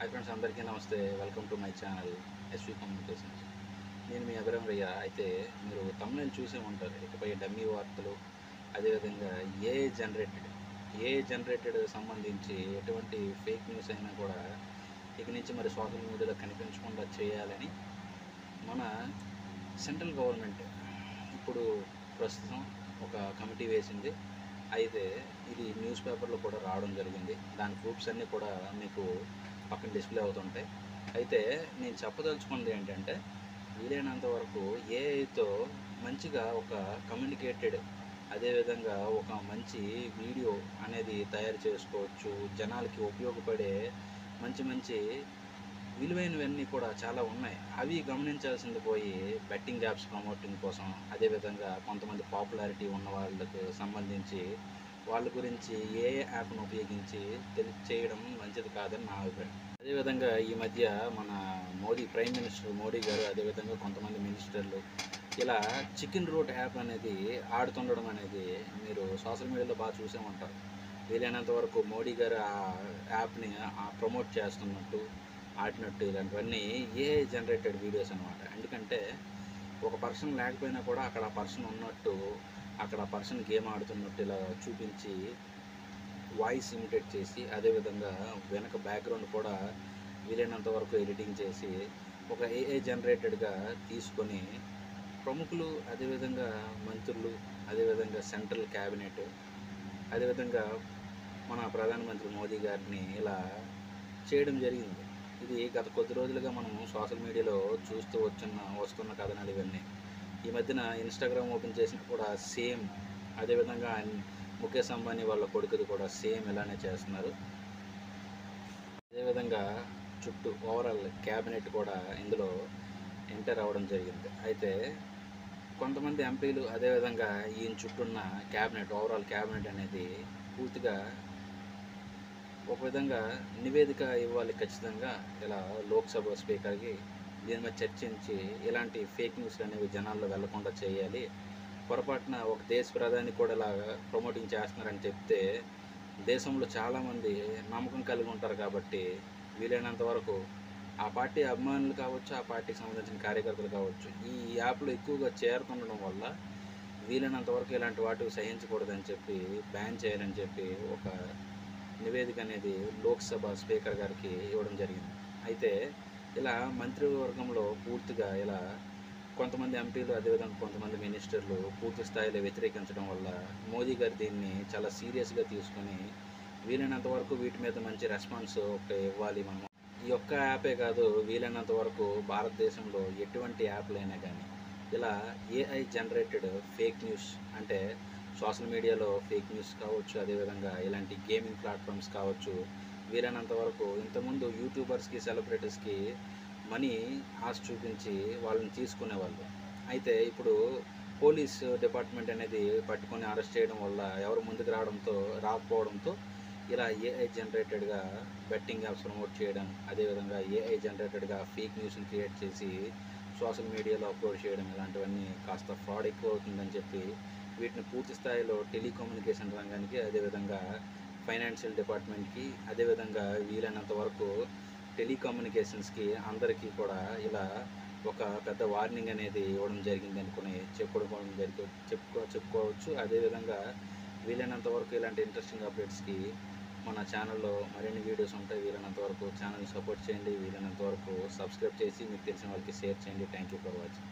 Hi friends, అందరికీ నమస్తే. Welcome to my channel SV communications. నేను మీ అభిరామ్ రయ్య. అయితే మీరు తమిళ చూసే ఉంటారు. ఇకపై డమ్మీ వార్తలు, అదేవిధంగా ఏ జనరేటెడ్ సంబంధించి ఎటువంటి ఫేక్ న్యూస్ అయినా కూడా ఇక నుంచి మరి సోషల్ మీడియాలో కనిపించకుండా చేయాలని మన సెంట్రల్ గవర్నమెంట్ ఇప్పుడు ప్రస్తుతం ఒక కమిటీ వేసింది. అయితే ఇది న్యూస్ పేపర్లో కూడా రావడం జరిగింది. దాని ప్రూఫ్స్ అన్నీ కూడా మీకు పక్కన డిస్ప్లే అవుతుంటాయి. అయితే నేను చెప్పదలుచుకున్నది ఏంటంటే, వీలైనంత వరకు ఏఐతో మంచిగా ఒక కమ్యూనికేటెడ్, అదేవిధంగా ఒక మంచి వీడియో అనేది తయారు చేసుకోవచ్చు. జనాలకి ఉపయోగపడే మంచి మంచి విలువైనవన్నీ కూడా చాలా ఉన్నాయి. అవి గమనించాల్సింది పోయి బెట్టింగ్ యాప్స్ ప్రమోటింగ్ కోసం, అదేవిధంగా కొంతమంది పాపులారిటీ ఉన్న వాళ్ళకు సంబంధించి వాళ్ళ గురించి ఏ యాప్ను ఉపయోగించి చేయడం మంచిది కాదని నా అభిప్రాయం. అదేవిధంగా ఈ మధ్య మన ప్రైమ్ మినిస్టర్ మోడీ గారు, అదేవిధంగా కొంతమంది మినిస్టర్లు ఇలా చికెన్ రూట్ యాప్ అనేది ఆడుతుండడం అనేది మీరు సోషల్ మీడియాలో బాగా చూసే ఉంటారు. వీలైనంత వరకు మోడీ గారు ఆ యాప్ని ప్రమోట్ చేస్తున్నట్టు, ఆడినట్టు ఇలాంటివన్నీ ఏఐ జనరేటెడ్ వీడియోస్ అనమాట. ఎందుకంటే ఒక పర్సన్ లేకపోయినా కూడా అక్కడ ఆ పర్సన్ ఉన్నట్టు, అక్కడ ఆ పర్సన్ గేమ్ ఆడుతున్నట్టు ఇలా చూపించి వాయిస్ ఇమిటేట్ చేసి, అదేవిధంగా వెనక బ్యాక్గ్రౌండ్ కూడా వీలైనంత వరకు ఎడిటింగ్ చేసి ఒక ఏఐ జనరేటెడ్గా తీసుకొని ప్రముఖులు, అదేవిధంగా మంత్రులు, అదేవిధంగా సెంట్రల్ క్యాబినెట్, అదేవిధంగా మన ప్రధానమంత్రి మోదీ గారిని ఇలా చేయడం జరిగింది. ఇది గత కొద్ది రోజులుగా మనం సోషల్ మీడియాలో చూస్తూ వస్తున్న కథనాలు ఇవన్నీ. ఈ మధ్యన ఇన్స్టాగ్రామ్ ఓపెన్ చేసినా కూడా సేమ్ అదేవిధంగా ముఖేష్ అంబానీ వాళ్ళ కొడుకుది కూడా సేమ్ ఇలానే చేస్తున్నారు. అదేవిధంగా చుట్టూ ఓవరాల్ క్యాబినెట్ కూడా ఇందులో ఎంటర్ అవ్వడం జరిగింది. అయితే కొంతమంది ఎంపీలు, అదేవిధంగా ఈయన చుట్టూన్న ఓవరాల్ క్యాబినెట్ అనేది పూర్తిగా ఒక విధంగా నివేదిక ఇవ్వాలి ఖచ్చితంగా. ఇలా లోక్సభ స్పీకర్కి దీని మీద చర్చించి ఇలాంటి ఫేక్ న్యూస్లు అనేవి జనాల్లో వెళ్లకుండా చేయాలి. పొరపాటున ఒక దేశ ప్రధాని కూడా ఇలా ప్రమోటింగ్ చేస్తున్నారని చెప్తే దేశంలో చాలామంది నమ్మకం కలిగి ఉంటారు. కాబట్టి వీలైనంత వరకు ఆ పార్టీ అభిమానులు కావచ్చు, ఆ పార్టీకి సంబంధించిన కార్యకర్తలు కావచ్చు, ఈ యాప్లో ఎక్కువగా చేరుతుండడం వల్ల వీలైనంత వరకు ఇలాంటి వాటికి సహించకూడదని చెప్పి బ్యాన్ చేయాలని చెప్పి ఒక నివేదిక అనేది లోక్సభ స్పీకర్ గారికి ఇవ్వడం జరిగింది. అయితే ఇలా మంత్రివర్గంలో పూర్తిగా ఇలా కొంతమంది ఎంపీలు, అదేవిధంగా కొంతమంది మినిస్టర్లు పూర్తి స్థాయిలో వ్యతిరేకించడం వల్ల మోదీ గారు దీన్ని చాలా సీరియస్గా తీసుకొని వీలైనంత వరకు వీటి మీద మంచి రెస్పాన్స్ ఇవ్వాలి. మనం ఈ ఒక్క యాపే కాదు, వీలైనంత వరకు భారతదేశంలో ఎటువంటి యాప్లైనా కానీ ఇలా ఏఐ జనరేటెడ్ ఫేక్ న్యూస్, అంటే సోషల్ మీడియాలో ఫేక్ న్యూస్ కావచ్చు, అదేవిధంగా ఇలాంటి గేమింగ్ ప్లాట్ఫామ్స్ కావచ్చు, వీలైనంత వరకు ఇంతకుముందు యూట్యూబర్స్కి, సెలబ్రిటీస్కి మనీ ఆశ చూపించి వాళ్ళని తీసుకునేవాళ్ళు. అయితే ఇప్పుడు పోలీస్ డిపార్ట్మెంట్ అనేది పట్టుకొని అరెస్ట్ చేయడం వల్ల ఎవరు ముందుకు రాకపోవడంతో ఇలా ఏఐ జనరేటెడ్గా బెట్టింగ్ యాప్స్ ప్రమోట్ చేయడం, అదేవిధంగా ఏఐ జనరేటెడ్గా ఫేక్ న్యూస్ని క్రియేట్ చేసి సోషల్ మీడియాలో అప్లోడ్ చేయడం, ఇలాంటివన్నీ కాస్త ఫ్రాడ్ ఎక్కువ అవుతుందని చెప్పి వీటిని పూర్తి స్థాయిలో టెలికమ్యూనికేషన్ రంగానికి, అదేవిధంగా ఫైనాన్షియల్ డిపార్ట్మెంట్కి, అదేవిధంగా వీలైనంత వరకు టెలికమ్యూనికేషన్స్కి అందరికీ కూడా ఇలా ఒక పెద్ద వార్నింగ్ అనేది ఇవ్వడం జరిగింది అనుకుని చెప్పుకోవచ్చు. అదేవిధంగా వీలైనంత వరకు ఇలాంటి ఇంట్రెస్టింగ్ అప్డేట్స్కి మన ఛానల్లో మరిన్ని వీడియోస్ ఉంటాయి. వీలైనంత వరకు ఛానల్ని సపోర్ట్ చేయండి. వీలైనంత వరకు సబ్స్క్రైబ్ చేసి మీకు తెలిసిన వాళ్ళకి షేర్ చేయండి. Thank you for watching.